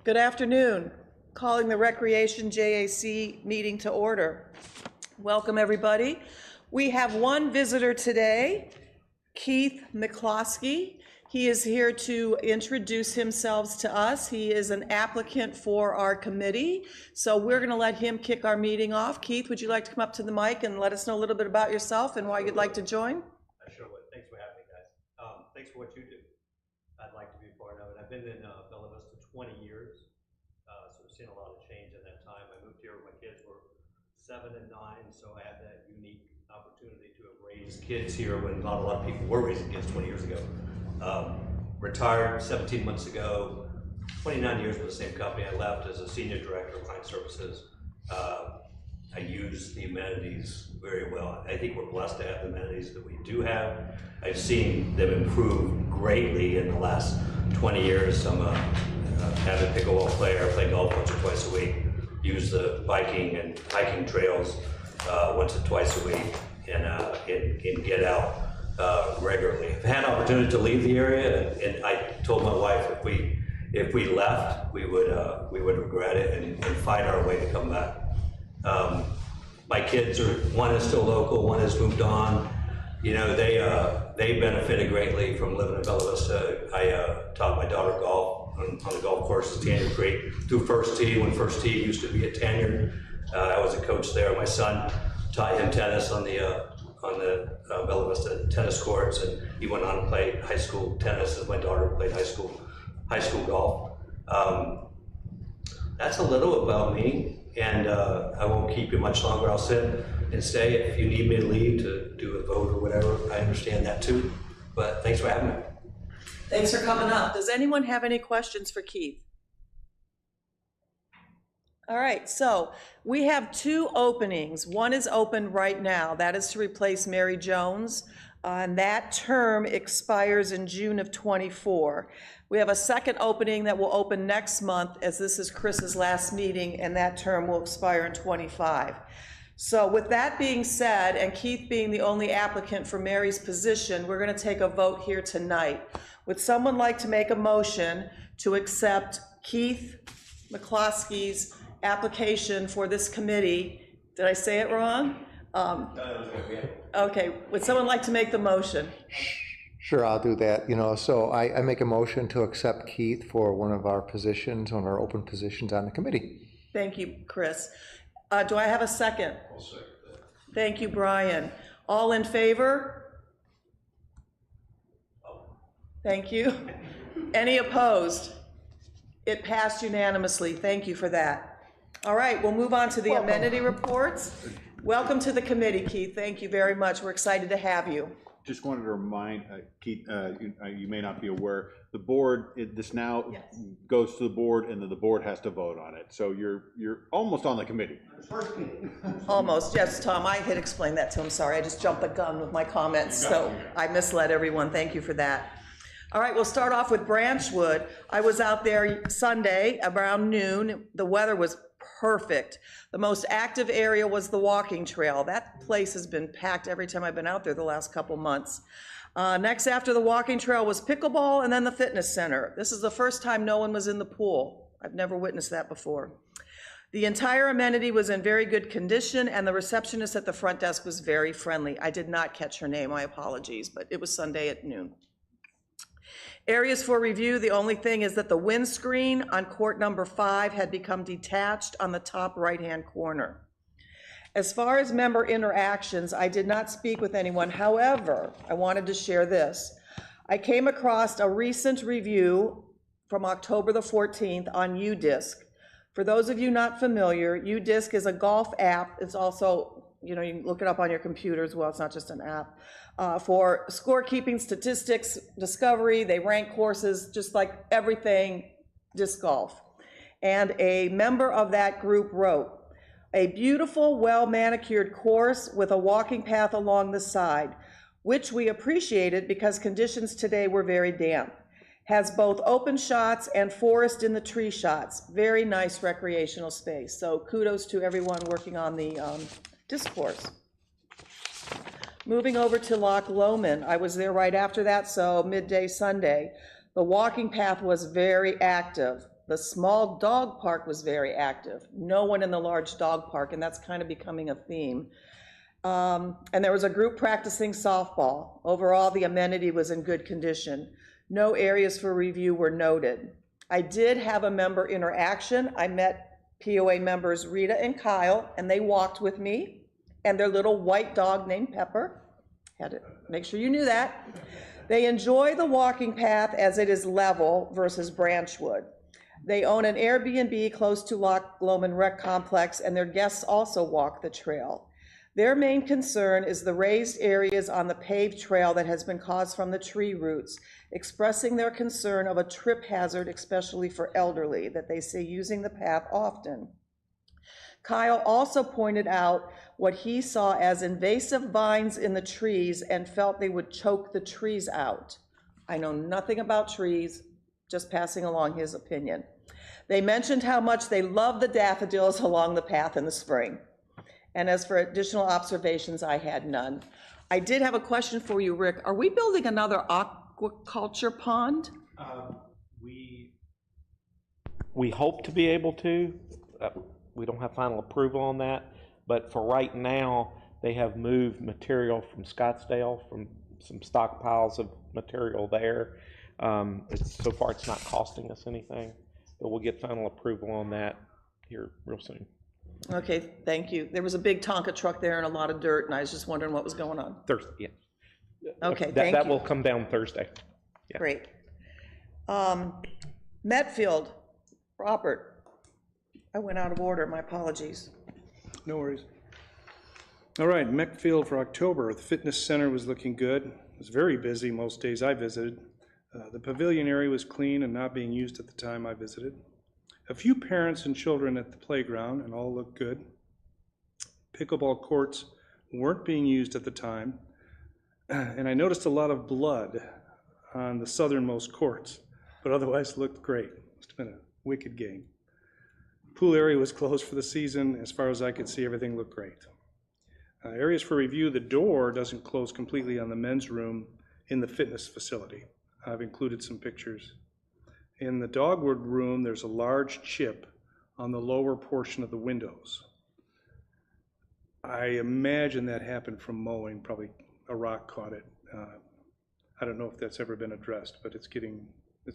Good afternoon. Calling the Recreation JAC meeting to order. Welcome, everybody. We have one visitor today, Keith McCloskey. He is here to introduce himself to us. He is an applicant for our committee, so we're going to let him kick our meeting off. Keith, would you like to come up to the mic and let us know a little bit about yourself and why you'd like to join? I sure would. Thanks for having me, guys. Thanks for what you do. I'd like to be part of it. I've been in Bella Vista 20 years, so I've seen a lot of change in that time. I moved here when my kids were 7 and 9, so I had that unique opportunity to have raised kids here when not a lot of people were raising kids 20 years ago. Retired 17 months ago, 29 years with the same company. I left as a senior director of client services. I use the amenities very well. I think we're blessed to have the amenities that we do have. I've seen them improve greatly in the last 20 years. I'm an avid pickleball player. I play golf once or twice a week. Use the biking and hiking trails once or twice a week, and get out regularly. I've had an opportunity to leave the area, and I told my wife if we left, we would regret it and find our way to come back. My kids one is still local, one has moved on. You know, they benefited greatly from living in Bella Vista. I taught my daughter golf on the golf course at Tanyard Creek through First Tee, when First Tee used to be at Tanyard. I was a coach there. My son taught him tennis on the Bella Vista tennis courts, and he went on to play high school tennis as my daughter played high school golf. That's a little about me. And I won't keep you much longer. I'll sit and stay. If you need me to leave to do a vote or whatever, I understand that too. But thanks for having me. Thanks for coming up. Does anyone have any questions for Keith? All right, so we have 2 openings. One is open right now. That is to replace Mary Jones. And that term expires in June of 24. We have a second opening that will open next month, as this is Chris's last meeting, and that term will expire in 25. So with that being said, and Keith being the only applicant for Mary's position, we're going to take a vote here tonight. Would someone like to make a motion to accept Keith McCloskey's application for this committee? Did I say it wrong? Okay, would someone like to make the motion? Sure, I'll do that. So I make a motion to accept Keith for one of our positions, one of our open positions on the committee. Thank you, Chris. Do I have a second? I'll second that. Thank you, Brian. All in favor? Thank you. Any opposed? It passed unanimously. Thank you for that. All right, we'll move on to the amenity reports. Welcome to the committee, Keith. Thank you very much. We're excited to have you. Just wanted to remind Keith, you may not be aware, the board, this now goes to the board, and then the board has to vote on it. So you're almost on the committee. Almost, yes, Tom. I had explained that to him. Sorry, I just jumped the gun with my comments, so I misled everyone. Thank you for that. All right, we'll start off with Branchwood. I was out there Sunday around noon. The weather was perfect. The most active area was the walking trail. That place has been packed every time I've been out there the last couple months. Next after the walking trail was pickleball, and then the fitness center. This is the first time no one was in the pool. I've never witnessed that before. The entire amenity was in very good condition, and the receptionist at the front desk was very friendly. I did not catch her name, my apologies, but it was Sunday at noon. Areas for review, the only thing is that the windscreen on court number 5 had become detached on the top right-hand corner. As far as member interactions, I did not speak with anyone. However, I wanted to share this. I came across a recent review from October the 14th on UDisc. For those of you not familiar, UDisc is a golf app. It's also, you can look it up on your computer as well. It's not just an app. For scorekeeping, statistics, discovery, they rank courses, just like everything disc golf. And a member of that group wrote, "A beautiful, well-manicured course with a walking path along the side, which we appreciated because conditions today were very damp. Has both open shots and forest in the tree shots. Very nice recreational space." So kudos to everyone working on the disc course. Moving over to Loch Lomond, I was there right after that, so midday Sunday. The walking path was very active. The small dog park was very active. No one in the large dog park, and that's kind of becoming a theme. And there was a group practicing softball. Overall, the amenity was in good condition. No areas for review were noted. I did have a member interaction. I met POA members Rita and Kyle, and they walked with me and their little white dog named Pepper. Had to make sure you knew that. They enjoy the walking path as it is level versus Branchwood. They own an Airbnb close to Loch Lomond Rec Complex, and their guests also walk the trail. Their main concern is the raised areas on the paved trail that has been caused from the tree roots, expressing their concern of a trip hazard, especially for elderly, that they see using the path often. Kyle also pointed out what he saw as invasive vines in the trees and felt they would choke the trees out. I know nothing about trees, just passing along his opinion. They mentioned how much they love the daffodils along the path in the spring. And as for additional observations, I had none. I did have a question for you, Rick. Are we building another aquaculture pond? We hope to be able to. We don't have final approval on that, but for right now, they have moved material from Scottsdale, from some stockpiles of material there. So far, it's not costing us anything, but we'll get final approval on that here real soon. Okay, thank you. There was a big Tonka truck there and a lot of dirt, and I was just wondering what was going on. Thursday, yeah. Okay, thank That you. will come down Thursday. Yeah. Great. Metfield, Robert. I went out of order, my apologies. No worries. All right, Metfield for October. The fitness center was looking good. It was very busy most days I visited. The pavilion area was clean and not being used at the time I visited. A few parents and children at the playground, and all looked good. Pickleball courts weren't being used at the time, and I noticed a lot of blood on the southernmost courts, but otherwise looked great. Must have been a wicked game. Pool area was closed for the season. As far as I could see, everything looked great. Areas for review, the door doesn't close completely on the men's room in the fitness facility. I've included some pictures. In the dogwood room, there's a large chip on the lower portion of the windows. I imagine that happened from mowing, probably a rock caught it. I don't know if that's ever been addressed, but it's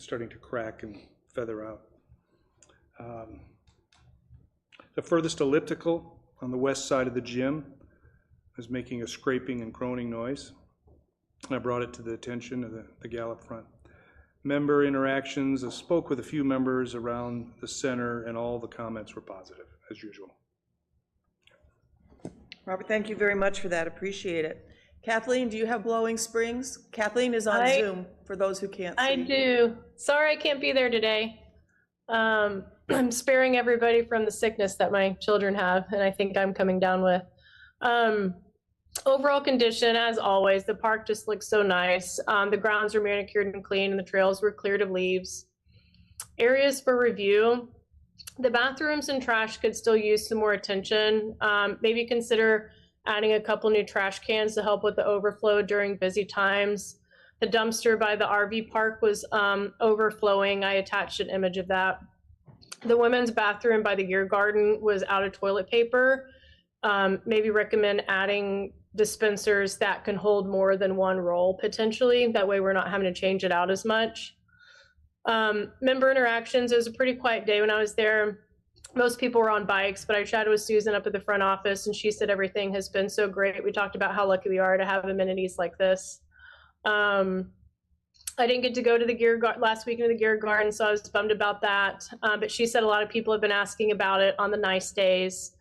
starting to crack and feather out. The furthest elliptical on the west side of the gym is making a scraping and groaning noise. I brought it to the attention of the gal up front. Member interactions, I spoke with a few members around the center, and all the comments were positive, as usual. Robert, thank you very much for that. Appreciate it. Kathleen, do you have Blowing Springs? Kathleen is on Zoom for those who can't see. I do. Sorry I can't be there today. I'm sparing everybody from the sickness that my children have, and I think I'm coming down with. Overall condition, as always, the park just looks so nice. The grounds are manicured and clean, and the trails were cleared of leaves. Areas for review. The bathrooms and trash could still use some more attention. Maybe consider adding a couple new trash cans to help with the overflow during busy times. The dumpster by the RV park was overflowing. I attached an image of that. The women's bathroom by the Gear Garden was out of toilet paper. Maybe recommend adding dispensers that can hold more than one roll potentially. That way we're not having to change it out as much. Member interactions, it was a pretty quiet day when I was there. Most people were on bikes, but I chatted with Susan up at the front office, and she said everything has been so great. We talked about how lucky we are to have amenities like this. I didn't get to go to the last weekend of the Gear Garden, so I was bummed about that. But she said a lot of people have been asking about it on the nice days.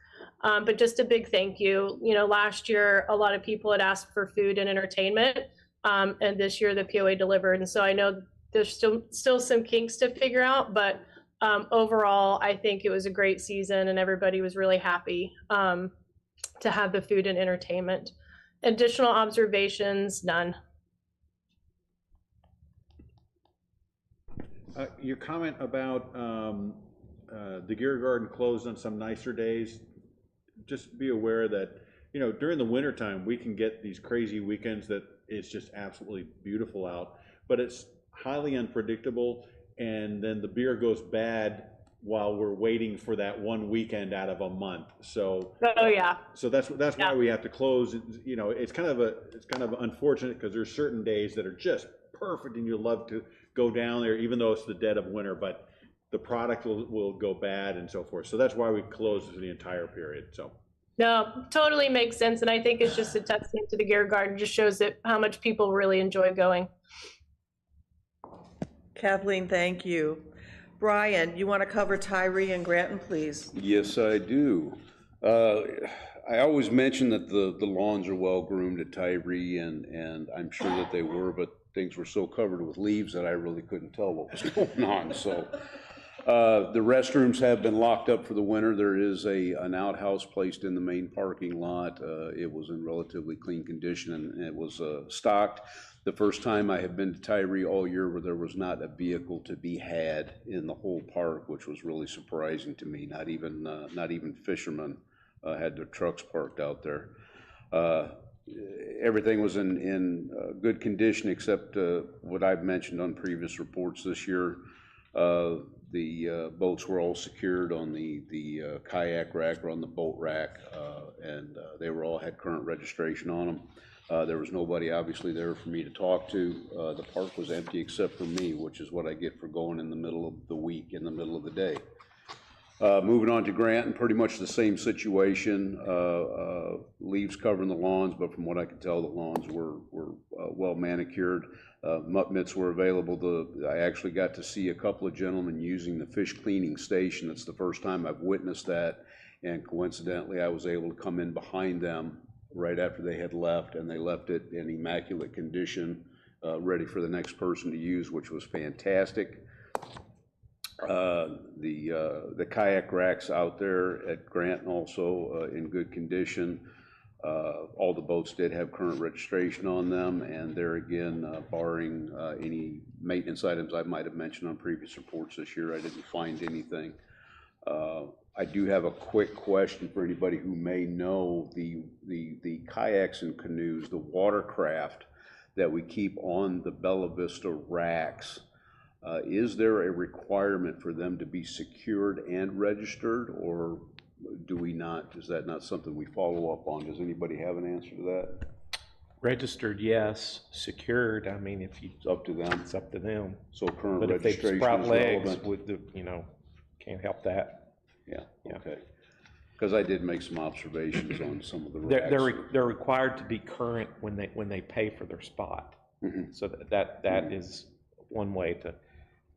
But just a big thank you. You know, last year, a lot of people had asked for food and entertainment, and this year the POA delivered. And so I know there's still some kinks to figure out, but overall, I think it was a great season, and everybody was really happy to have the food and entertainment. Additional observations, none. Your comment about the Gear Garden closed on some nicer days, just be aware that, you know, during the wintertime, we can get these crazy weekends that it's just absolutely beautiful out, but it's highly unpredictable, and then the beer goes bad while we're waiting for that one weekend out of a month. So Oh, yeah. so that's why Yeah. we have to close. You know, it's kind of unfortunate because there's certain days that are just perfect and you love to go down there even though it's the dead of winter, but the product will go bad and so forth. So that's why we close for the entire period. So No, totally makes sense. And I think it's just a testament to the Gear Garden, just shows that how much people really enjoy going. Kathleen, thank you. Brian, you want to cover Tyree and Granton, please? Yes, I do. I always mention that the lawns are well groomed at Tyree, and I'm sure that they were, but things were so covered with leaves that I really couldn't tell what was going on. So the restrooms have been locked up for the winter. There is an outhouse placed in the main parking lot. It was in relatively clean condition, and it was stocked. The first time I have been to Tyree all year where there was not a vehicle to be had in the whole park, which was really surprising to me. Not even fishermen had their trucks parked out there. Everything was in good condition except what I've mentioned on previous reports this year. The boats were all secured on the kayak rack or on the boat rack, and they were all had current registration on them. There was nobody obviously there for me to talk to. The park was empty except for me, which is what I get for going in the middle of the week, in the middle of the day. Moving on to Granton, pretty much the same situation. Leaves covering the lawns, but from what I could tell, the lawns were well manicured. Mutt mitts were available. I actually got to see a couple of gentlemen using the fish cleaning station. That's the first time I've witnessed that, and coincidentally, I was able to come in behind them right after they had left, and they left it in immaculate condition, ready for the next person to use, which was fantastic. The kayak racks out there at Granton also in good condition. All the boats did have current registration on them, and there again, barring any maintenance items I might have mentioned on previous reports this year, I didn't find anything. I do have a quick question for anybody who may know the kayaks and canoes, the watercraft that we keep on the Bella Vista racks. Is there a requirement for them to be secured and registered, or do we not? Is that not something we follow up on? Does anybody have an answer to that? Registered, yes. Secured, I mean, if you, It's up to them. it's up to them. So current But if they registration sprout is legs relevant. with the, can't help that. Yeah, Yeah. okay. Because I did make some observations on some of the They're, racks. they're required to be current when they pay for their spot. Mhm. So that is one way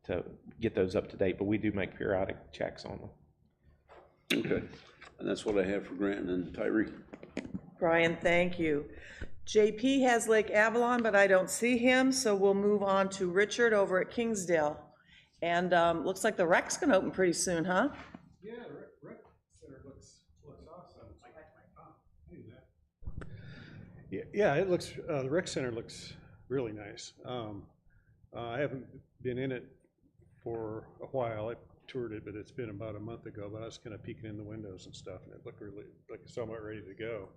to get those up to date, but we do make periodic checks on them. Okay, and that's what I have for Granton and Tyree. Brian, thank you. JP has Lake Avalon, but I don't see him, so we'll move on to Richard over at Kingsdale. And looks like the rec's gonna open pretty soon, huh? Yeah, the rec center looks awesome. Yeah, it looks, the rec center looks really nice. I haven't been in it for a while. I toured it, but it's been about a month ago, but I was kind of peeking in the windows and stuff, and it looked really, like somewhat ready to go.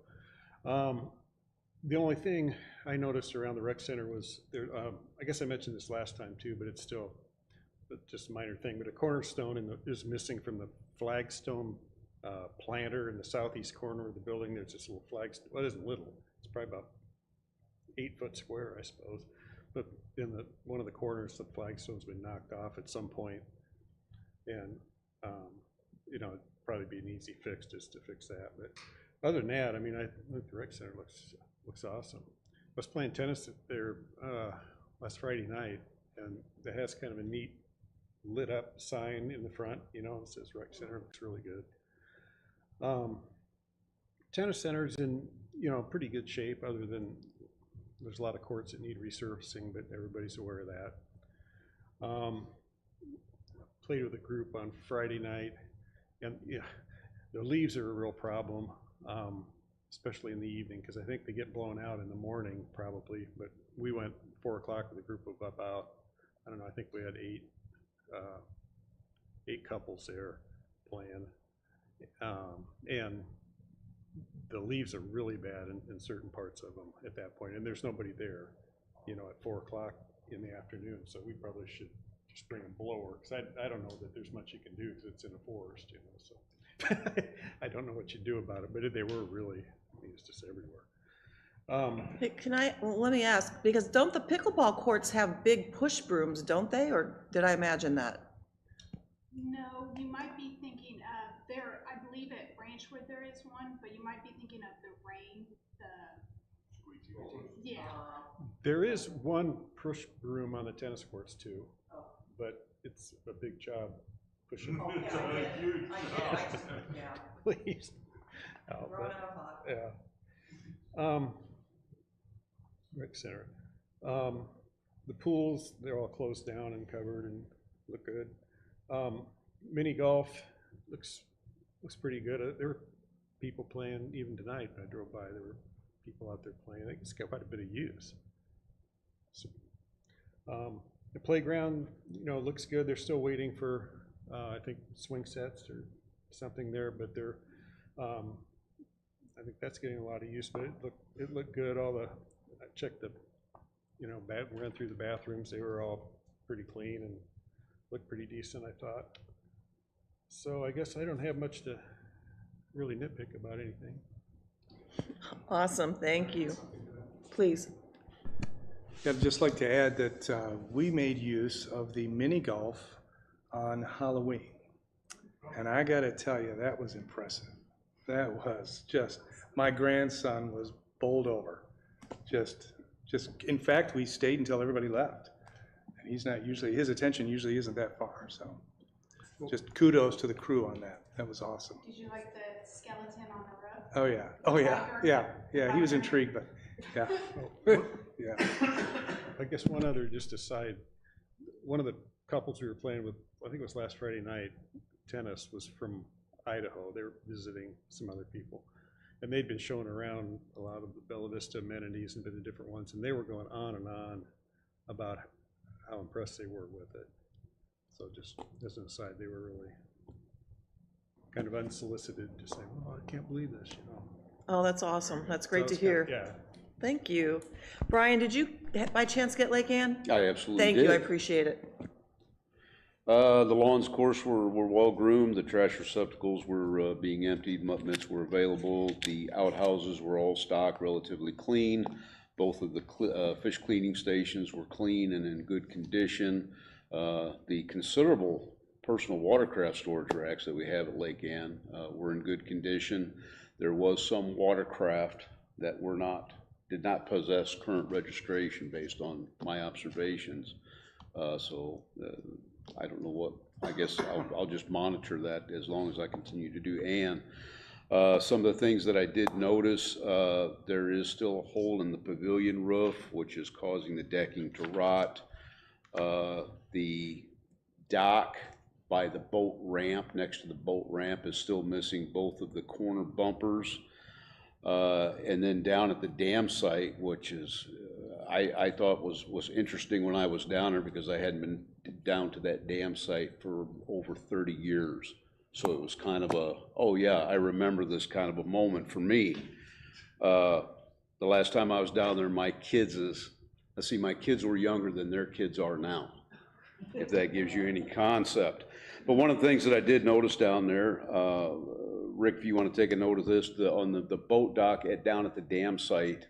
The only thing I noticed around the rec center was there, I guess I mentioned this last time too, but it's still just a minor thing, but a cornerstone is missing from the flagstone planter in the southeast corner of the building. There's this little flagstone. Well, it isn't little. It's probably about 8 foot square, I suppose. But in one of the corners, the flagstone's been knocked off at some point, and it'd probably be an easy fix just to fix that. But other than that, I mean, I think the rec center looks awesome. I was playing tennis there last Friday night, and it has kind of a neat lit up sign in the front, it says rec center. It looks really good. Tennis center's in, pretty good shape, other than there's a lot of courts that need resurfacing, but everybody's aware of that. Played with a group on Friday night, and the leaves are a real problem, especially in the evening, because I think they get blown out in the morning probably, but we went 4 o'clock with a group of about, I don't know, I think we had 8 couples there playing, and the leaves are really bad in certain parts of them at that point, and there's nobody there, at 4 o'clock in the afternoon, so we probably should just bring a blower, because I don't know that there's much you can do, because it's in a forest, you know, so. I don't know what you do about it, but they were really, I mean, it's just everywhere. Hey, let me ask, because don't the pickleball courts have big push brooms, don't they, or did I imagine that? No, you might be thinking of, there, I believe at Branchwood there is one, but you might be thinking of the rain, yeah. There is one push broom on the tennis courts too, but it's a big job pushing. Oh, yeah, I get it, yeah. Please. Oh, but, yeah. Rec center. The pools, they're all closed down and covered and look good. Mini golf looks pretty good. There were people playing even tonight. I drove by, there were people out there playing. I think it's got quite a bit of use. So, the playground, you know, looks good. They're still waiting for, I think, swing sets or something there, but they're, I think that's getting a lot of use, but it looked good. I checked the, you know, ran through the bathrooms. They were all pretty clean and looked pretty decent, I thought. So I guess I don't have much to really nitpick about anything. Awesome, thank you. Please. I'd just like to add that we made use of the mini golf on Halloween. And I gotta tell you, that was impressive. That was just, my grandson was bowled over. Just, in fact, we stayed until everybody left. And he's not usually, his attention usually isn't that far, so. Just kudos to the crew on that. That was awesome. Did you like the skeleton on the roof? Oh, yeah. Oh, yeah. He was intrigued, but, yeah. Yeah. I guess one other, just aside, one of the couples we were playing with, I think it was last Friday night, tennis, was from Idaho. They were visiting some other people. And they'd been showing around a lot of the Bella Vista amenities and been to different ones, and they were going on and on about how impressed they were with it. So just as an aside, they were really kind of unsolicited, just saying, oh, I can't believe this, you know. Oh, that's awesome. That's great to So it's hear. yeah. Thank you. Brian, did you by chance get Lake Ann? I absolutely Thank did. you, I appreciate it. The lawns, of course, were well groomed. The trash receptacles were being emptied. Mutt mitts were available. The outhouses were all stocked, relatively clean. Both of the fish cleaning stations were clean and in good condition. The considerable personal watercraft storage racks that we have at Lake Ann were in good condition. There was some watercraft that did not possess current registration based on my observations. I don't know what, I guess I'll just monitor that as long as I continue to do. And some of the things that I did notice, there is still a hole in the pavilion roof, which is causing the decking to rot. The dock by the boat ramp, next to the boat ramp, is still missing both of the corner bumpers. And then down at the dam site, which is, I thought was interesting when I was down there, because I hadn't been down to that dam site for over 30 years. So it was kind of a, oh yeah, I remember this kind of a moment for me. The last time I was down there, my kids were younger than their kids are now, if that gives you any concept. But one of the things that I did notice down there, Rick, if you want to take a note of this, on the boat dock down at the dam site,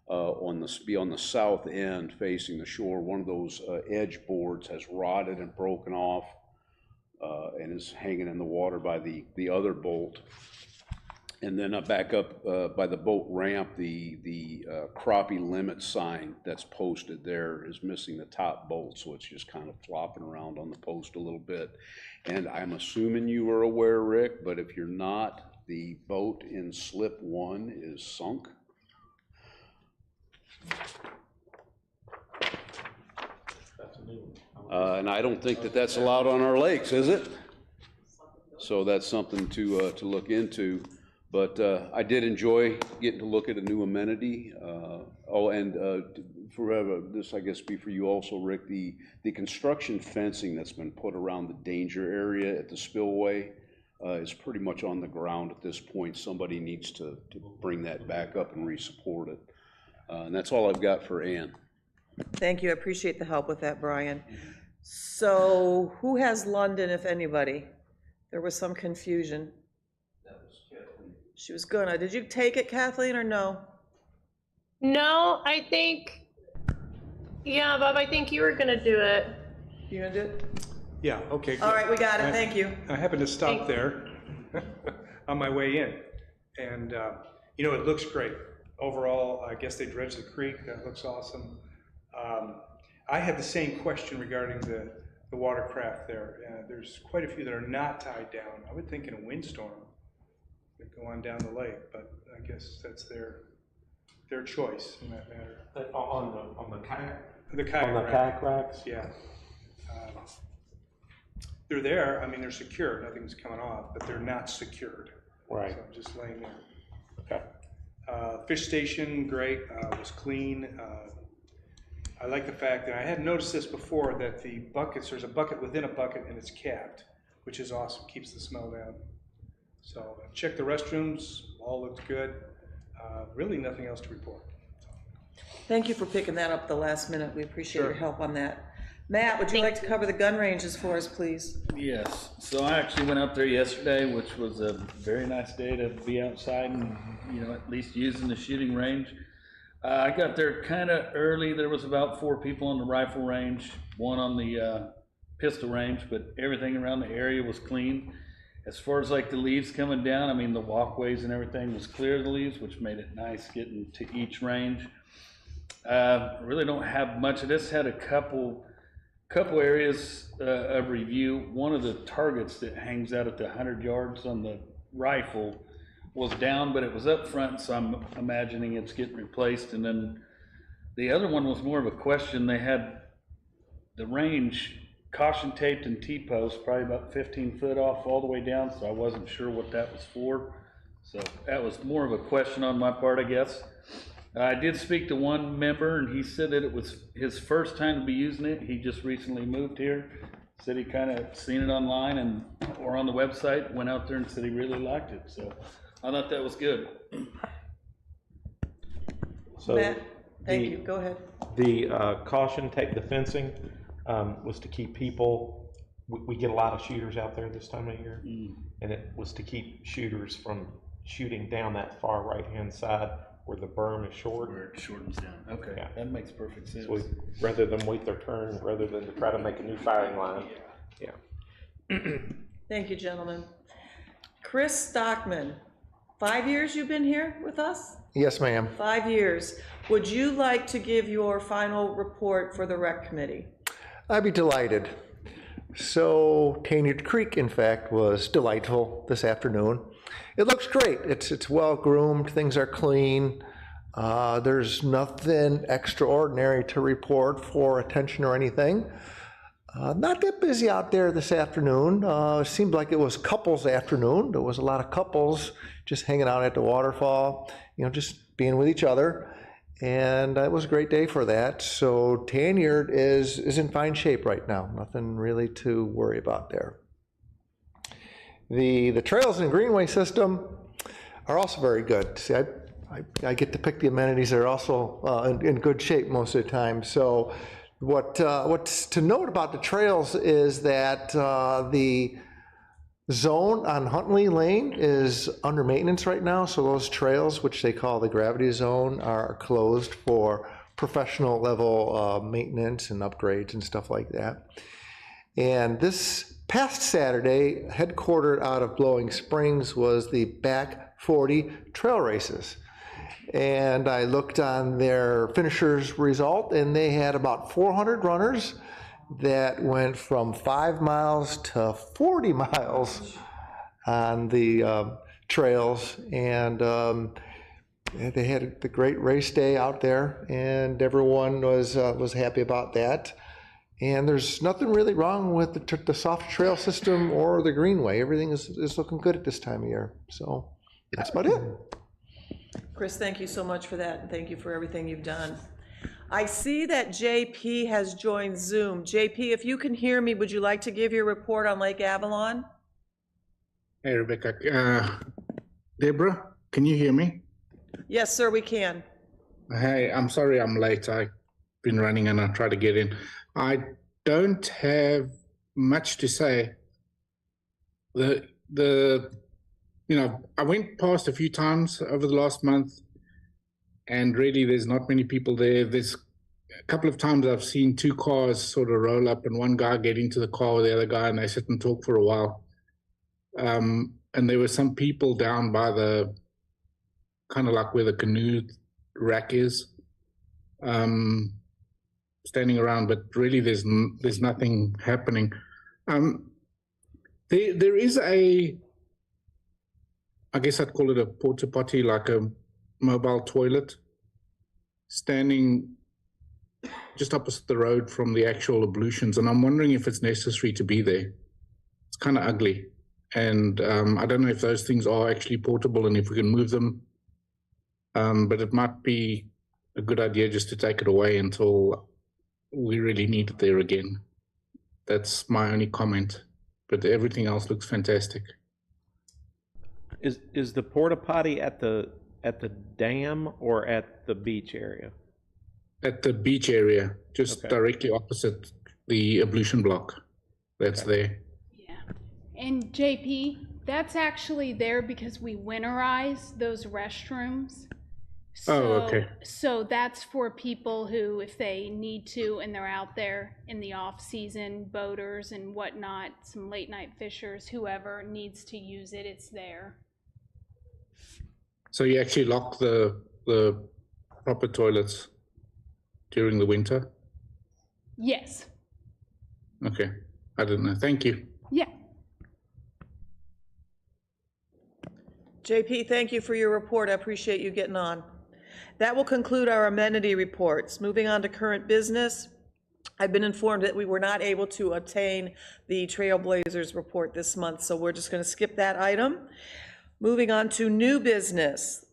on the south end facing the shore, one of those edge boards has rotted and broken off and is hanging in the water by the other bolt. And then back up by the boat ramp, the crappie limit sign that's posted there is missing the top bolt, so it's just kind of flopping around on the post a little bit. And I'm assuming you are aware, Rick, but if you're not, the boat in slip 1 is sunk. And I don't think that's allowed on our lakes, is it? So that's something to look into. But I did enjoy getting to look at a new amenity. Forever, this I guess be for you also, Rick, the construction fencing that's been put around the danger area at the spillway is pretty much on the ground at this point. Somebody needs to bring that back up and re-support it. And that's all I've got for Ann. Thank you, I appreciate the help with that, Brian. So who has London, if anybody? There was some confusion. She was gonna. Did you take it, Kathleen, or no? No, I think, yeah, Bob, I think you were gonna do it. You gonna do it? Yeah, okay. All good. right, we got it. Thank you. I happened to stop Thank- there on my way in, and, you know, it looks great. Overall, I guess they dredged the creek, that looks awesome. I had the same question regarding the watercraft there. There's quite a few that are not tied down. I would think in a windstorm, they'd go on down the lake, but I guess that's their choice in that matter. On the kayak? The kayak On the rack. kayak racks? Yeah. They're there, I mean, they're secure, nothing's coming off, but they're not secured. Right. So I'm just laying there. Okay. Fish station, great, was clean. I like the fact that, I hadn't noticed this before, that the buckets, there's a bucket within a bucket and it's capped, which is awesome, keeps the smell down. So check the restrooms, all looked good. Really nothing else to report. Thank you for picking that up the last minute. We appreciate your Sure. help on that. Matt, would you like to cover the gun ranges for us, please? Yes, so I actually went up there yesterday, which was a very nice day to be outside and, you know, at least using the shooting range. I got there kind of early. There was about 4 people on the rifle range, 1 on the pistol range, but everything around the area was clean. As far as like the leaves coming down, I mean, the walkways and everything was clear of the leaves, which made it nice getting to each range. Really don't have much. I just had a couple areas of review. One of the targets that hangs out at the 100 yards on the rifle was down, but it was up front, so I'm imagining it's getting replaced. And then the other one was more of a question. They had the range caution taped and T-post, probably about 15 foot off all the way down, so I wasn't sure what that was for. So that was more of a question on my part, I guess. I did speak to one member, and he said that it was his first time to be using it. He just recently moved here. Said he kind of seen it online or on the website, went out there and said he really liked it. So I thought that was good. So Matt, thank you. Go ahead. the caution tape, the fencing, was to keep people, we get a lot of shooters out there this time of year, and it was to keep shooters from shooting down that far right-hand side where the berm is short. Where it shortens down. Okay, Yeah. that makes perfect sense. So rather than wait their turn, rather than to try to make a new firing line. Yeah. Thank you, gentlemen. Chris Stockman, 5 years you've been here with us? Yes, ma'am. 5 years. Would you like to give your final report for the rec committee? I'd be delighted. So Tanyard Creek, in fact, was delightful this afternoon. It looks great. It's well groomed. Things are clean. There's nothing extraordinary to report for attention or anything. Not that busy out there this afternoon. It seemed like it was couples afternoon. There was a lot of couples just hanging out at the waterfall, you know, just being with each other. And it was a great day for that. So Tanyard is in fine shape right now. Nothing really to worry about there. The trails and greenway system are also very good. See, I get to pick the amenities that are also in good shape most of the time. So what's to note about the trails is that the zone on Huntley Lane is under maintenance right now. So those trails, which they call the gravity zone, are closed for professional level maintenance and upgrades and stuff like that. And this past Saturday, headquartered out of Blowing Springs, was the Back 40 trail races. And I looked on their finishers result, and they had about 400 runners that went from 5 miles to 40 miles on the trails. And they had the great race day out there, and everyone was happy about that. And there's nothing really wrong with the soft trail system or the greenway. Everything is looking good at this time of year. So that's about it. Chris, thank you so much for that, and thank you for everything you've done. I see that JP has joined Zoom. JP, if you can hear me, would you like to give your report on Lake Avalon? Hey, Rebecca. Deborah, can you hear me? Yes, sir, we can. Hey, I'm sorry I'm late. I've been running and I tried to get in. I don't have much to say. I went past a few times over the last month, and really there's not many people there. There's a couple of times I've seen two cars sort of roll up and one guy get into the car with the other guy and they sit and talk for a while. And there were some people down by the, kind of like where the canoe rack is, standing around, but really there's nothing happening. There is I guess I'd call it a porta potty, like a mobile toilet, standing just opposite the road from the actual ablutions, and I'm wondering if it's necessary to be there. It's kind of ugly, and I don't know if those things are actually portable and if we can move them, but it might be a good idea just to take it away until we really need it there again. That's my only comment, but everything else looks fantastic. Is the porta potty at the dam or at the beach area? At the beach area, just directly opposite the ablution block. That's there. Yeah. And JP, that's actually there because we winterize those restrooms. Okay. So that's for people who, if they need to, and they're out there in the off season, boaters and whatnot, some late night fishers, whoever needs to use it, it's there. So you actually lock the proper toilets during the winter? Yes. Okay, I didn't know. Thank you. Yeah. JP, thank you for your report. I appreciate you getting on. That will conclude our amenity reports. Moving on to current business. I've been informed that we were not able to obtain the Trailblazers report this month, so we're just going to skip that item. Moving on to new business.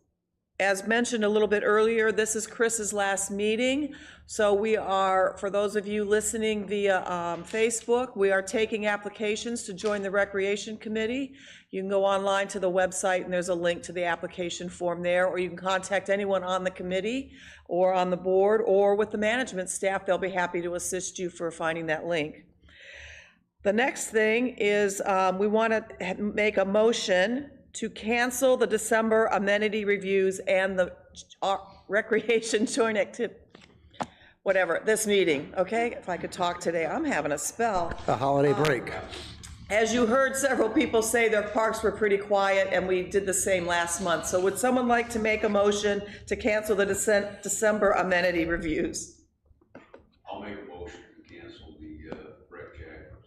As mentioned a little bit earlier, this is Chris's last meeting. So we are, for those of you listening via Facebook, we are taking applications to join the Recreation Committee. You can go online to the website and there's a link to the application form there, or you can contact anyone on the committee or on the board or with the management staff. They'll be happy to assist you for finding that link. The next thing is we want to make a motion to cancel the December amenity reviews and the recreation joint activity, whatever, this meeting, okay? If I could talk today, I'm having a spell. A holiday break. As you heard several people say, their parks were pretty quiet, and we did the same last month. So would someone like to make a motion to cancel the December amenity reviews? I'll make a motion to cancel the rec jack for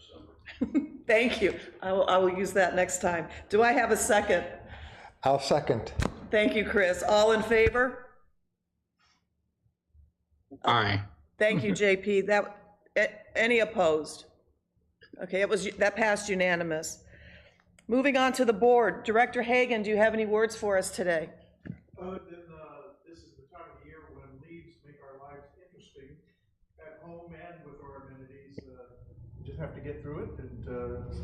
December. Thank you. I will use that next time. Do I have a second? I'll second. Thank you, Chris. All in favor? Aye. Thank you, JP. Any opposed? Okay, that passed unanimous. Moving on to the board. Director Hagan, do you have any words for us today? This is the time of the year when leaves make our lives interesting at home and with our amenities. We just have to get through it, and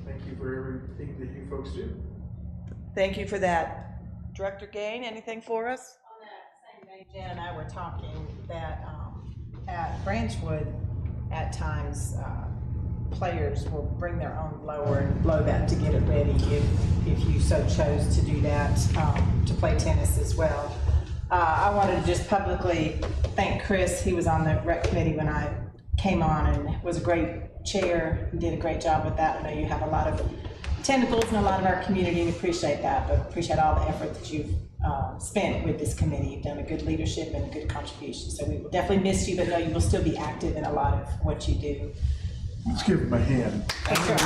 thank you for everything that you folks do. Thank you for that. Director Gain, anything for us? On that same day, Jen and I were talking that at Branchwood, at times, players will bring their own blower and blow that to get it ready if you so chose to do that, to play tennis as well. I wanted to just publicly thank Chris. He was on the rec committee when I came on and was a great chair. He did a great job with that. I know you have a lot of tentacles in a lot of our community, and appreciate that, but appreciate all the effort that you've spent with this committee. You've done a good leadership and a good contribution. So we will definitely miss you, but know you will still be active in a lot of what you do. Let's give him a hand. That's right.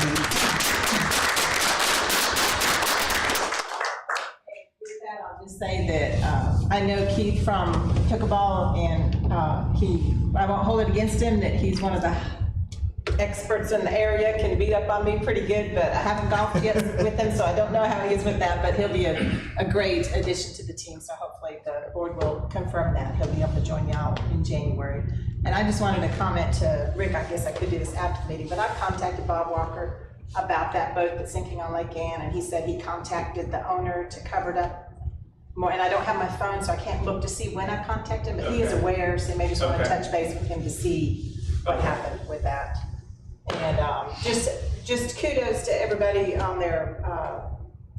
With that, I'll just say that I know Keith from pickleball, and I won't hold it against him that he's one of the experts in the area, can beat up on me pretty good, but I haven't golfed yet with him, so I don't know how he is with that, but he'll be a great addition to the team, so hopefully the board will confirm that. He'll be able to join y'all in January. And I just wanted to comment to Rick, I guess I could do this after the meeting, but I contacted Bob Walker about that boat that's sinking on Lake Ann, and he said he contacted the owner to cover it up more, and I don't have my phone, so I can't look to see when I contacted him, but he is aware, so maybe just want to touch base with him to see what happened with that. Just kudos to everybody on their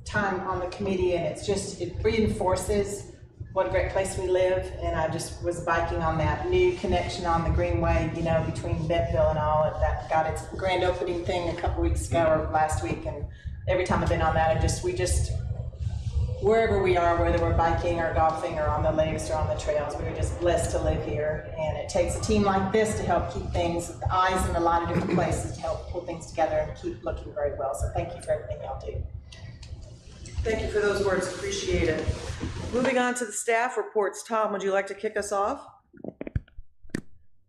time on the committee, and it reinforces what a great place we live. And I just was biking on that new connection on the Greenway, you know, between Bentonville and all. That got its grand opening thing a couple weeks ago or last week, and every time I've been on that, wherever we are, whether we're biking or golfing or on the lakes or on the trails, we're just blessed to live here. And it takes a team like this to help keep things, the eyes in a lot of different places to help pull things together and keep looking very well. So thank you for everything y'all do. Thank you for those words, appreciate it. Moving on to the staff reports. Tom, would you like to kick us off?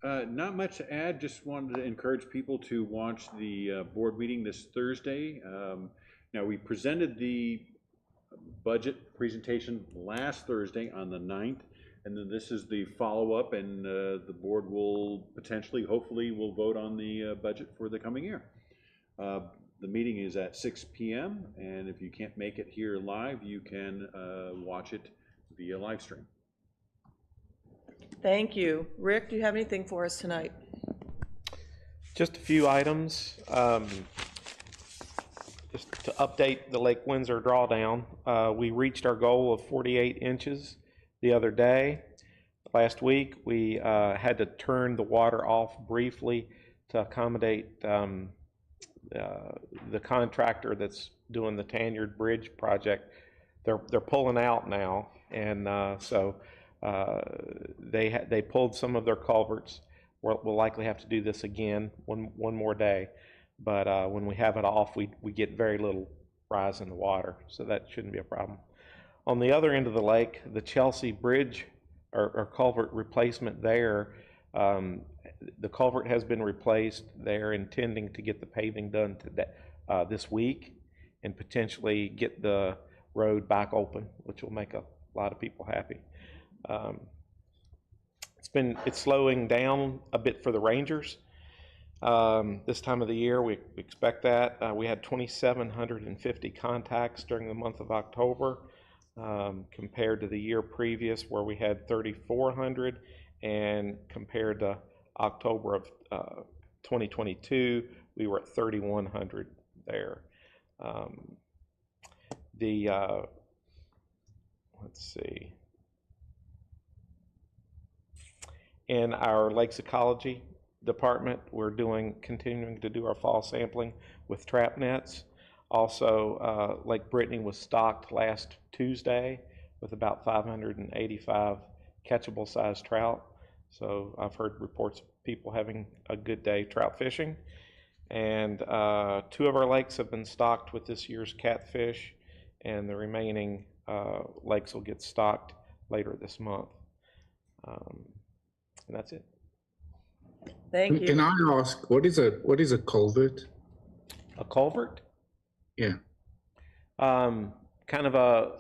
Not much to add, just wanted to encourage people to watch the board meeting this Thursday. Now, we presented the budget presentation last Thursday on the 9th, and then this is the follow-up, and the board will potentially, hopefully, will vote on the budget for the coming year. The meeting is at 6 p.m., and if you can't make it here live, you can watch it via live stream. Thank you. Rick, do you have anything for us tonight? Just a few items. Just to update the Lake Windsor drawdown, we reached our goal of 48 inches the other day. Last week, we had to turn the water off briefly to accommodate the contractor that's doing the Tanyard Bridge project. They're pulling out now, and so they pulled some of their culverts. We'll likely have to do this again one more day, but when we have it off, we get very little rise in the water, so that shouldn't be a problem. On the other end of the lake, the Chelsea Bridge or culvert replacement there, the culvert has been replaced. They're intending to get the paving done this week and potentially get the road back open, which will make a lot of people happy. It's slowing down a bit for the Rangers. This time of the year, we expect that. We had 2,750 contacts during the month of October, compared to the year previous where we had 3,400, and compared to October of 2022, we were at 3,100 there. Let's see. In our Lakes Ecology department, we're continuing to do our fall sampling with trap nets. Also, Lake Brittany was stocked last Tuesday with about 585 catchable sized trout. So I've heard reports of people having a good day trout fishing. And 2 of our lakes have been stocked with this year's catfish, and the remaining lakes will get stocked later this month. And that's it. Thank you. Can I ask, what is a culvert? A culvert? Yeah. Kind of a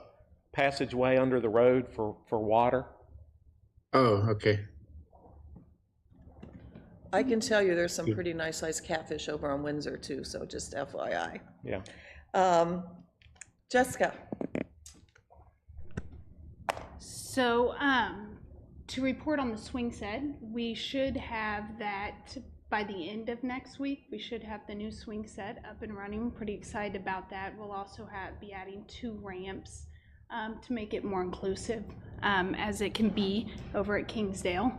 passageway under the road for water. Oh, okay. I can tell you there's some pretty nice sized catfish over on Windsor too, so just FYI. Yeah. Jessica. So, to report on the swing set, we should have that by the end of next week. We should have the new swing set up and running. Pretty excited about that. We'll also be adding 2 ramps to make it more inclusive as it can be over at Kingsdale.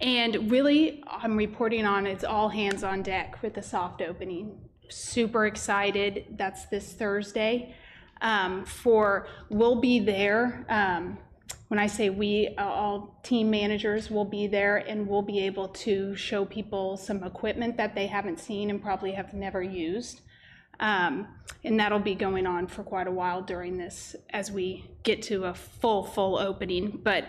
And really, I'm reporting on it's all hands on deck with the soft opening. Super excited. That's this Thursday. We'll be there. When I say we, all team managers will be there, and we'll be able to show people some equipment that they haven't seen and probably have never used. And that'll be going on for quite a while during this as we get to a full opening. But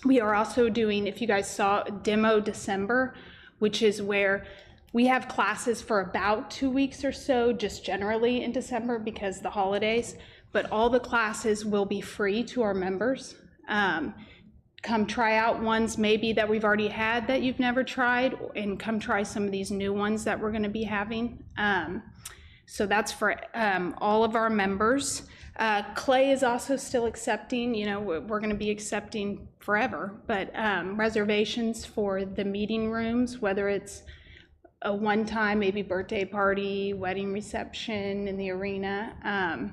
we are also doing, if you guys saw, Demo December, which is where we have classes for about 2 weeks or so, just generally in December because of the holidays. But all the classes will be free to our members. Come try out ones maybe that we've already had that you've never tried, and come try some of these new ones that we're gonna be having. So that's for all of our members. Clay is also still accepting, we're gonna be accepting forever, but reservations for the meeting rooms, whether it's a one-time, maybe birthday party, wedding reception in the arena,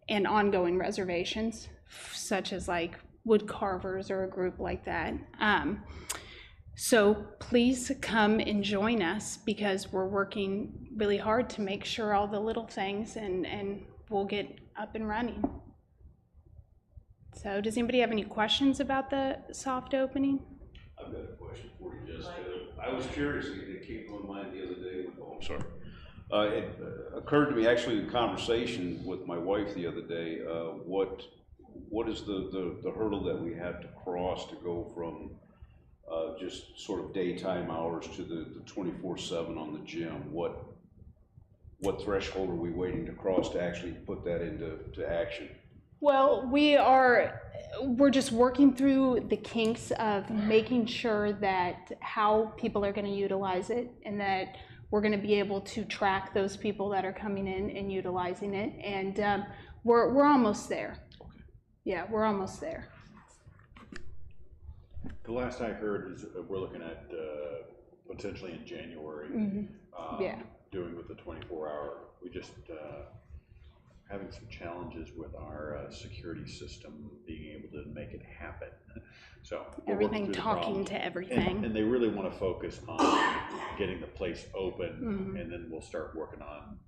and ongoing reservations, such as like wood carvers or a group like that. So please come and join us, because we're working really hard to make sure all the little things and we'll get up and running. So does anybody have any questions about the soft opening? I've got a question for you, Jessica. I was curious, it came to mind the other day, I'm sorry. It occurred to me actually in conversation with my wife the other day, what is the hurdle that we have to cross to go from just sort of daytime hours to the 24/7 on the gym? What threshold are we waiting to cross to actually put that into action? Well, we're just working through the kinks of making sure that how people are going to utilize it, and that we're going to be able to track those people that are coming in and utilizing it. And we're almost there. Okay. Yeah, we're almost there. The last I heard is we're looking at potentially in January, Yeah. doing with the 24-hour. We just having some challenges with our security system being able to make it happen. So we're working Everything through the talking problem. to everything. And they really want to focus on getting the place open, and then we'll start working on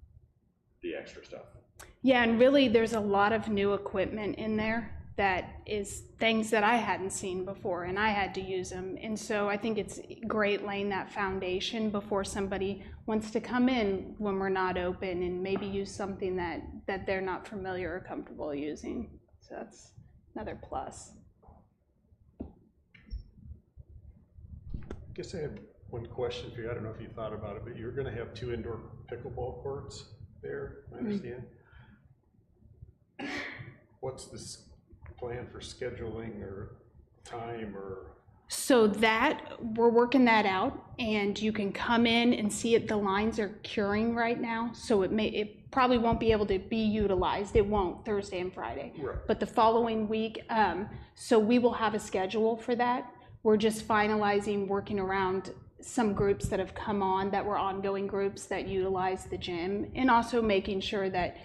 the extra stuff. Yeah, and really there's a lot of new equipment in there that is things that I hadn't seen before, and I had to use them. And so I think it's great laying that foundation before somebody wants to come in when we're not open and maybe use something that they're not familiar or comfortable using. So that's another plus. I guess I have one question for you. I don't know if you thought about it, but you're gonna have 2 indoor pickleball courts there, I understand. What's this plan for scheduling or time or? So that, we're working that out, and you can come in and see it. The lines are curing right now, so it probably won't be able to be utilized. It won't Thursday and Friday. Right. But the following week, so we will have a schedule for that. We're just finalizing, working around some groups that have come on that were ongoing groups that utilize the gym, and also making sure that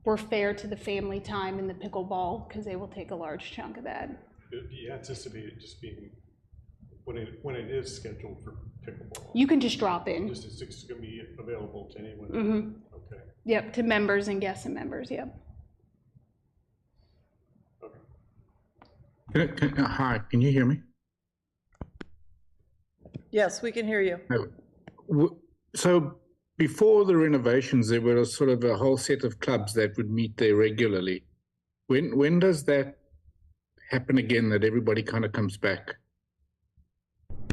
we're fair to the family time in the pickleball, because they will take a large chunk of that. Do you anticipate it just being, when it is scheduled for pickleball? You can just drop in. It's gonna be available to anyone? Okay. Yep, to members and guests and members, yep. Okay. Hi, can you hear me? Yes, we can hear you. So before the renovations, there was sort of a whole set of clubs that would meet there regularly. When does that happen again, that everybody kind of comes back?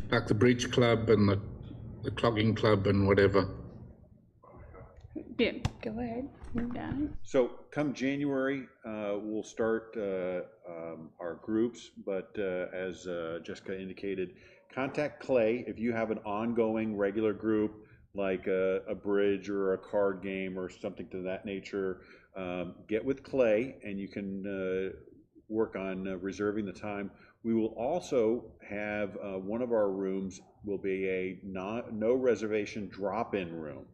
Like the bridge club and the clogging club and whatever. Yeah, go ahead. Yeah. So come January, we'll start our groups, but as Jessica indicated, contact Clay if you have an ongoing regular group, like a bridge or a card game or something to that nature. Get with Clay and you can work on reserving the time. We will also have one of our rooms will be a no reservation drop-in room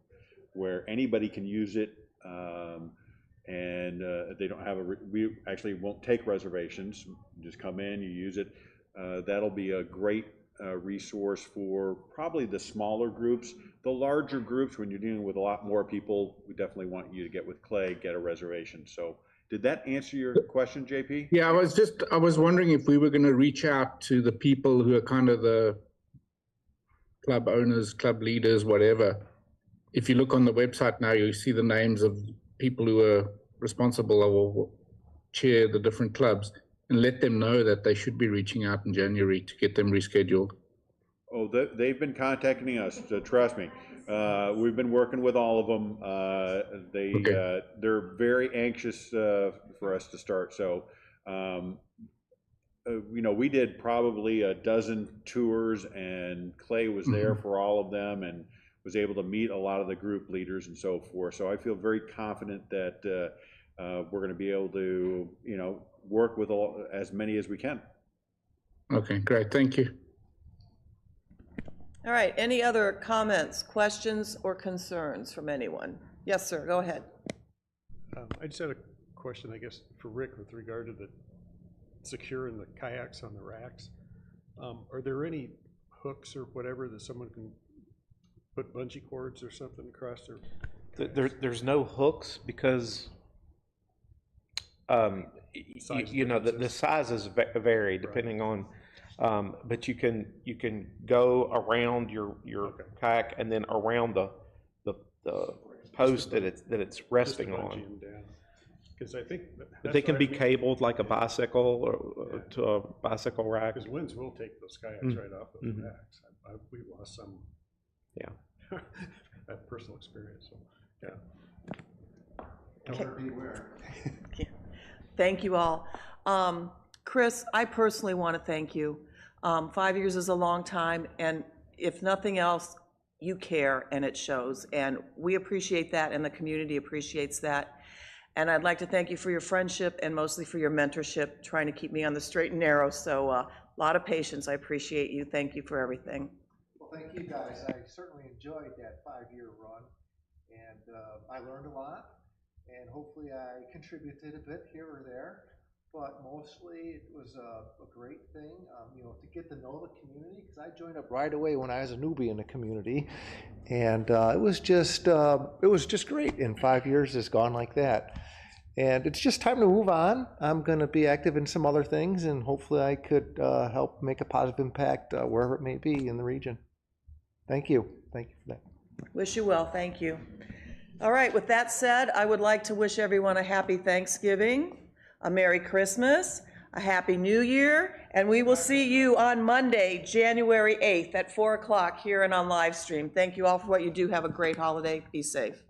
where anybody can use it, and they don't have we actually won't take reservations. You just come in, you use it. That'll be a great resource for probably the smaller groups. The larger groups, when you're dealing with a lot more people, we definitely want you to get with Clay, get a reservation. So did that answer your question, JP? Yeah, I was wondering if we were going to reach out to the people who are kind of the club owners, club leaders, whatever. If you look on the website now, you see the names of people who are responsible or chair the different clubs, and let them know that they should be reaching out in January to get them rescheduled. Oh, they've been contacting us, trust me. We've been working with all of them. They're very anxious for us to start. So, we did probably a dozen tours, and Clay was there for all of them and was able to meet a lot of the group leaders and so forth. So I feel very confident that we're going to be able to, work with as many as we can. Okay, great. Thank you. All right, any other comments, questions, or concerns from anyone? Yes, sir, go ahead. I just had a question, I guess, for Rick with regard to the securing the kayaks on the racks. Are there any hooks or whatever that someone can put bungee cords or something across their? There's no hooks because, you know, the sizes vary depending on, but you can go around your kayak and then around the post that it's resting on. Because I think. But they can be cabled like a bicycle or to a bicycle rack. Because winds will take those kayaks right off those racks. We've lost some. Yeah. I have personal experience, so, yeah. Okay. Beware. Thank you all. Chris, I personally want to thank you. 5 years is a long time, and if nothing else, you care, and it shows. And we appreciate that, and the community appreciates that. And I'd like to thank you for your friendship and mostly for your mentorship, trying to keep me on the straight and narrow. So a lot of patience. I appreciate you. Thank you for everything. Well, thank you guys. I certainly enjoyed that 5-year run, and I learned a lot, and hopefully I contributed a bit here or there, but mostly it was a great thing, you know, to get to know the community, because I joined up right away when I was a newbie in the community, and it was just great, and 5 years has gone like that. And it's just time to move on. I'm going to be active in some other things, and hopefully I could help make a positive impact wherever it may be in the region. Thank you. Thank you for that. Wish you well. Thank you. All right, with that said, I would like to wish everyone a happy Thanksgiving, a Merry Christmas, a Happy New Year, and we will see you on Monday, January 8th at 4 o'clock here and on live stream. Thank you all for what you do. Have a great holiday. Be safe.